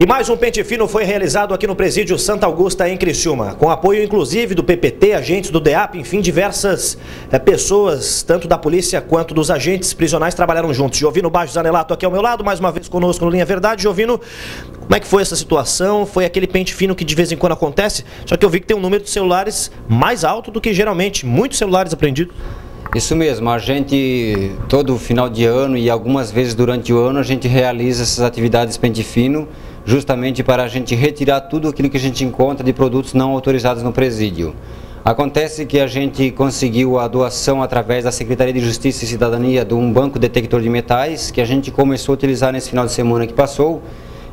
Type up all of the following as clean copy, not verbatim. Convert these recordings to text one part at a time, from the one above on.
E mais um pente fino foi realizado aqui no Presídio Santa Augusta, em Criciúma, com apoio inclusive do PPT, agentes do DEAP, enfim, diversas pessoas, tanto da polícia quanto dos agentes prisionais, trabalharam juntos. Jovino Baixo Zanelato aqui ao meu lado, mais uma vez conosco no Linha Verdade. Jovino, como é que foi essa situação? Foi aquele pente fino que de vez em quando acontece, só que eu vi que tem um número de celulares mais alto do que geralmente, muitos celulares apreendidos. Isso mesmo, a gente, todo final de ano e algumas vezes durante o ano, a gente realiza essas atividades pente fino, justamente para a gente retirar tudo aquilo que a gente encontra de produtos não autorizados no presídio. Acontece que a gente conseguiu a doação através da Secretaria de Justiça e Cidadania de um banco detector de metais, que a gente começou a utilizar nesse final de semana que passou.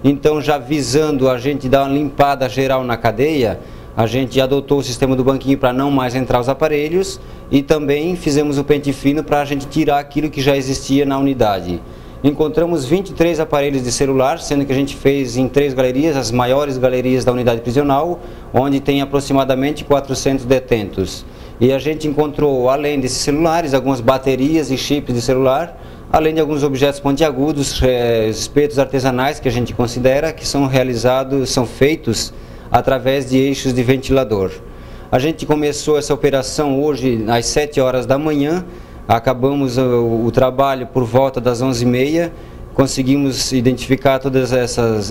Então, já visando a gente dar uma limpada geral na cadeia, a gente adotou o sistema do banquinho para não mais entrar os aparelhos e também fizemos o pente fino para a gente tirar aquilo que já existia na unidade. Encontramos 23 aparelhos de celular, sendo que a gente fez em 3 galerias, as maiores galerias da unidade prisional, onde tem aproximadamente 400 detentos. E a gente encontrou, além desses celulares, algumas baterias e chips de celular, além de alguns objetos pontiagudos, espetos artesanais que a gente considera que são feitos através de eixos de ventilador. A gente começou essa operação hoje às 7 horas da manhã, acabamos o trabalho por volta das 11h30, conseguimos identificar todos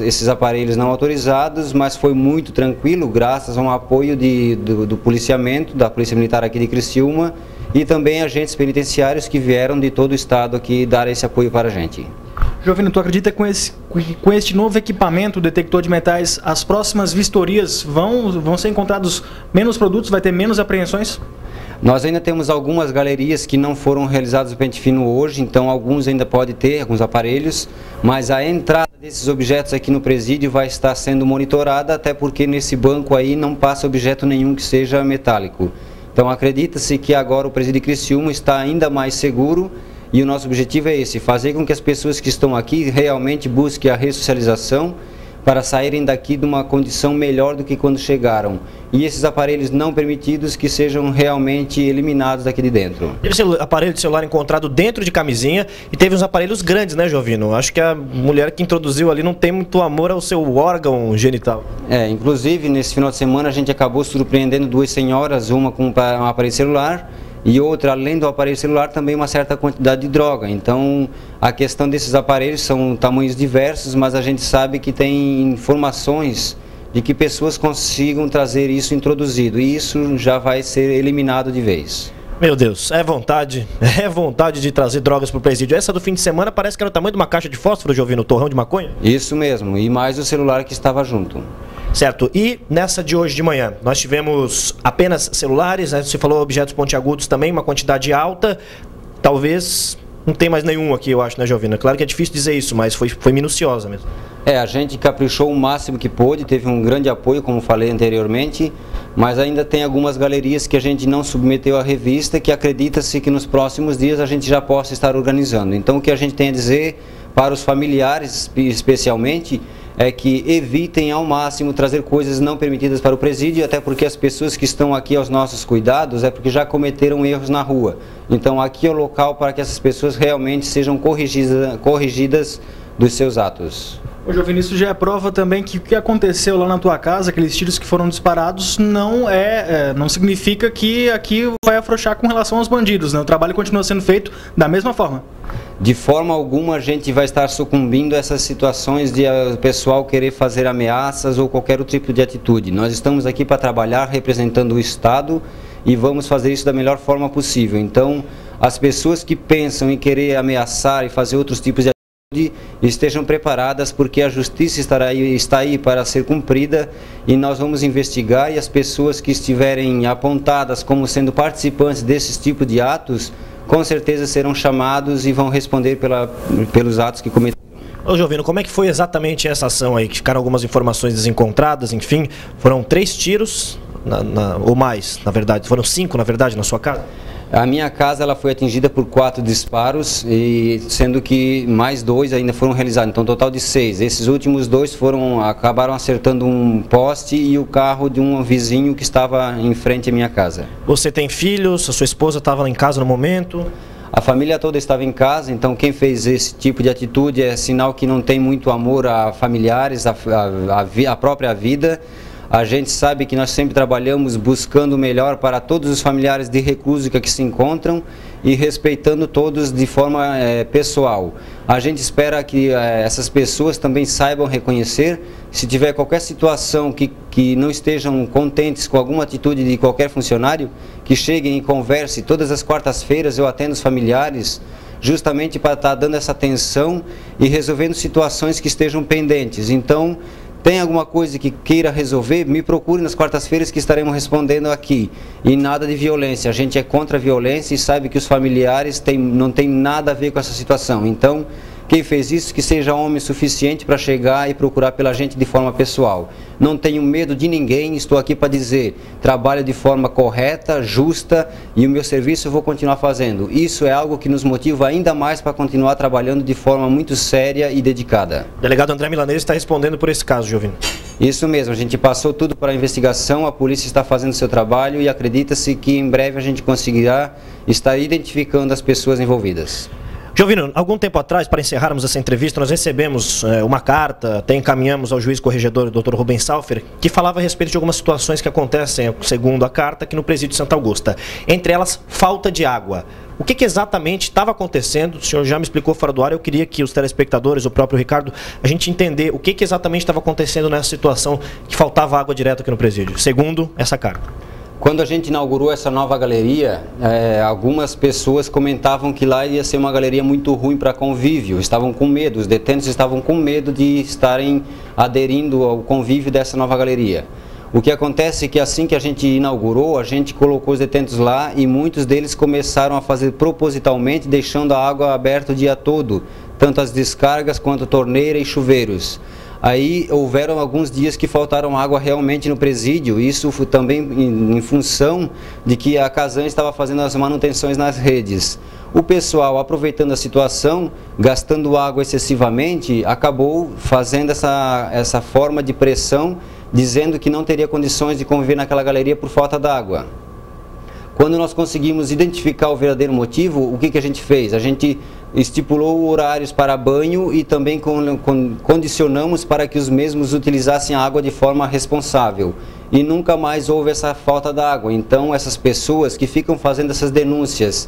esses aparelhos não autorizados, mas foi muito tranquilo, graças a um apoio do policiamento, da Polícia Militar aqui de Criciúma, e também agentes penitenciários que vieram de todo o estado aqui dar esse apoio para a gente. Jovino, tu acredita que com este novo equipamento, detector de metais, as próximas vistorias vão ser encontrados menos produtos, vai ter menos apreensões? Nós ainda temos algumas galerias que não foram realizados o pente fino hoje, então alguns ainda podem ter, alguns aparelhos, mas a entrada desses objetos aqui no presídio vai estar sendo monitorada, até porque nesse banco aí não passa objeto nenhum que seja metálico. Então acredita-se que agora o presídio de Criciúma está ainda mais seguro. E o nosso objetivo é esse, fazer com que as pessoas que estão aqui realmente busquem a ressocialização para saírem daqui de uma condição melhor do que quando chegaram. E esses aparelhos não permitidos que sejam realmente eliminados daqui de dentro. Teve aparelho de celular encontrado dentro de camisinha e teve uns aparelhos grandes, né, Jovino? Acho que a mulher que introduziu ali não tem muito amor ao seu órgão genital. Inclusive nesse final de semana a gente acabou surpreendendo 2 senhoras, uma com um aparelho celular, e outra, além do aparelho celular, também uma certa quantidade de droga. Então, a questão desses aparelhos são tamanhos diversos, mas a gente sabe que tem informações de que pessoas consigam trazer isso introduzido, e isso já vai ser eliminado de vez. Meu Deus, é vontade de trazer drogas para o presídio. Essa do fim de semana parece que era o tamanho de uma caixa de fósforo, Jovino, torrão de maconha? Isso mesmo, e mais o celular que estava junto. Certo, e nessa de hoje de manhã, nós tivemos apenas celulares, né? Você falou objetos pontiagudos também, uma quantidade alta, talvez não tem mais nenhum aqui, eu acho, né, Jovina? Claro que é difícil dizer isso, mas foi minuciosa mesmo. A gente caprichou o máximo que pôde, teve um grande apoio, como falei anteriormente, mas ainda tem algumas galerias que a gente não submeteu à revista, que acredita-se que nos próximos dias a gente já possa estar organizando. Então o que a gente tem a dizer para os familiares, especialmente, é que evitem ao máximo trazer coisas não permitidas para o presídio, até porque as pessoas que estão aqui aos nossos cuidados é porque já cometeram erros na rua. Então aqui é o local para que essas pessoas realmente sejam corrigidas dos seus atos. Ô Jovino, isso já é prova também que o que aconteceu lá na tua casa, aqueles tiros que foram disparados, não significa que aqui vai afrouxar com relação aos bandidos, né? O trabalho continua sendo feito da mesma forma. De forma alguma a gente vai estar sucumbindo a essas situações de o pessoal querer fazer ameaças ou qualquer outro tipo de atitude. Nós estamos aqui para trabalhar representando o Estado e vamos fazer isso da melhor forma possível. Então, as pessoas que pensam em querer ameaçar e fazer outros tipos de estejam preparadas, porque a justiça está aí para ser cumprida e nós vamos investigar, e as pessoas que estiverem apontadas como sendo participantes desses tipos de atos, com certeza serão chamados e vão responder pelos atos que cometeram. Ô Jovino, como é que foi exatamente essa ação aí? Que ficaram algumas informações desencontradas, enfim, foram 3 tiros, ou mais, na verdade, foram 5 na verdade na sua casa? A minha casa ela foi atingida por 4 disparos, e sendo que mais 2 ainda foram realizados, então um total de 6. Esses últimos 2 acabaram acertando um poste e o carro de um vizinho que estava em frente à minha casa. Você tem filhos? A sua esposa estava lá em casa no momento? A família toda estava em casa, então quem fez esse tipo de atitude é sinal que não tem muito amor a familiares, a própria vida. A gente sabe que nós sempre trabalhamos buscando o melhor para todos os familiares de recluso que aqui se encontram e respeitando todos de forma pessoal. A gente espera que essas pessoas também saibam reconhecer, se tiver qualquer situação que não estejam contentes com alguma atitude de qualquer funcionário, que cheguem e conversem. Todas as quartas-feiras eu atendo os familiares, justamente para estar dando essa atenção e resolvendo situações que estejam pendentes. Então, tem alguma coisa que queira resolver, me procure nas quartas-feiras que estaremos respondendo aqui. E nada de violência. A gente é contra a violência e sabe que os familiares não tem nada a ver com essa situação. Então, quem fez isso, que seja homem suficiente para chegar e procurar pela gente de forma pessoal. Não tenho medo de ninguém, estou aqui para dizer, trabalho de forma correta, justa e o meu serviço eu vou continuar fazendo. Isso é algo que nos motiva ainda mais para continuar trabalhando de forma muito séria e dedicada. O delegado André Milanês está respondendo por esse caso, Jovino. Isso mesmo, a gente passou tudo para a investigação, a polícia está fazendo seu trabalho e acredita-se que em breve a gente conseguirá estar identificando as pessoas envolvidas. Jovino, algum tempo atrás, para encerrarmos essa entrevista, nós recebemos uma carta, até encaminhamos ao juiz corregedor, Dr. Rubens Salfer, que falava a respeito de algumas situações que acontecem, segundo a carta, aqui no presídio de Santa Augusta. Entre elas, falta de água. O que exatamente estava acontecendo? O senhor já me explicou fora do ar, eu queria que os telespectadores, o próprio Ricardo, a gente entender o que exatamente estava acontecendo nessa situação que faltava água direto aqui no presídio, segundo essa carta. Quando a gente inaugurou essa nova galeria, algumas pessoas comentavam que lá ia ser uma galeria muito ruim para convívio, estavam com medo, os detentos estavam com medo de estarem aderindo ao convívio dessa nova galeria. O que acontece é que assim que a gente inaugurou, a gente colocou os detentos lá e muitos deles começaram a fazer propositalmente, deixando a água aberta o dia todo, tanto as descargas quanto torneira e chuveiros. Aí houveram alguns dias que faltaram água realmente no presídio, isso foi também em função de que a Casan estava fazendo as manutenções nas redes. O pessoal, aproveitando a situação, gastando água excessivamente, acabou fazendo essa forma de pressão, dizendo que não teria condições de conviver naquela galeria por falta d'água. Quando nós conseguimos identificar o verdadeiro motivo, o que a gente fez? A gente estipulou horários para banho e também condicionamos para que os mesmos utilizassem a água de forma responsável. E nunca mais houve essa falta d'água. Então, essas pessoas que ficam fazendo essas denúncias,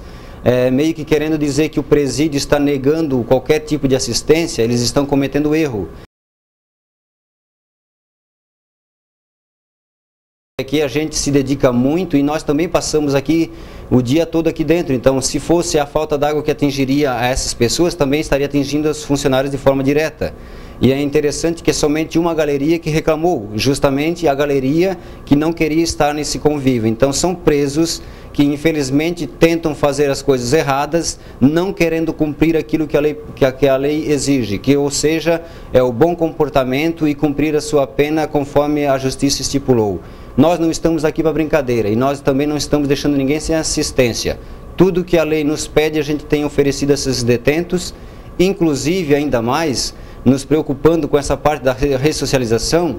meio que querendo dizer que o presídio está negando qualquer tipo de assistência, eles estão cometendo erro. Aqui a gente se dedica muito e nós também passamos aqui o dia todo aqui dentro, então se fosse a falta d'água que atingiria a essas pessoas, também estaria atingindo os funcionários de forma direta. E é interessante que é somente uma galeria que reclamou, justamente a galeria que não queria estar nesse convívio. Então são presos que infelizmente tentam fazer as coisas erradas, não querendo cumprir aquilo que a lei exige, ou seja, é o bom comportamento e cumprir a sua pena conforme a justiça estipulou. Nós não estamos aqui para brincadeira e nós também não estamos deixando ninguém sem assistência. Tudo que a lei nos pede a gente tem oferecido a esses detentos, inclusive ainda mais, nos preocupando com essa parte da ressocialização,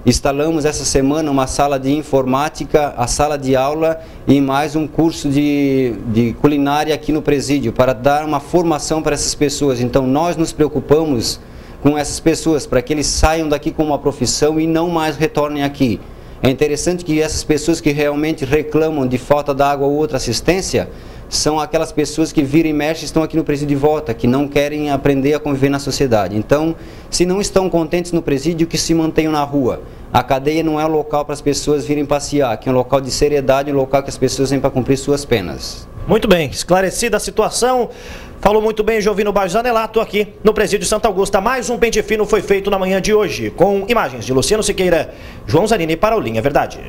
instalamos essa semana uma sala de informática, a sala de aula e mais um curso de culinária aqui no presídio para dar uma formação para essas pessoas. Então nós nos preocupamos com essas pessoas para que eles saiam daqui com uma profissão e não mais retornem aqui. É interessante que essas pessoas que realmente reclamam de falta de água ou outra assistência são aquelas pessoas que viram e mexem e estão aqui no presídio de volta, que não querem aprender a conviver na sociedade. Então, se não estão contentes no presídio, que se mantenham na rua. A cadeia não é um local para as pessoas virem passear, que é um local de seriedade, um local que as pessoas vêm para cumprir suas penas. Muito bem, esclarecida a situação. Falou muito bem Jovino Baggio Zanelato aqui no presídio Santa Augusta. Mais um Pente Fino foi feito na manhã de hoje, com imagens de Luciano Siqueira, João Zanini para o Linha Verdade.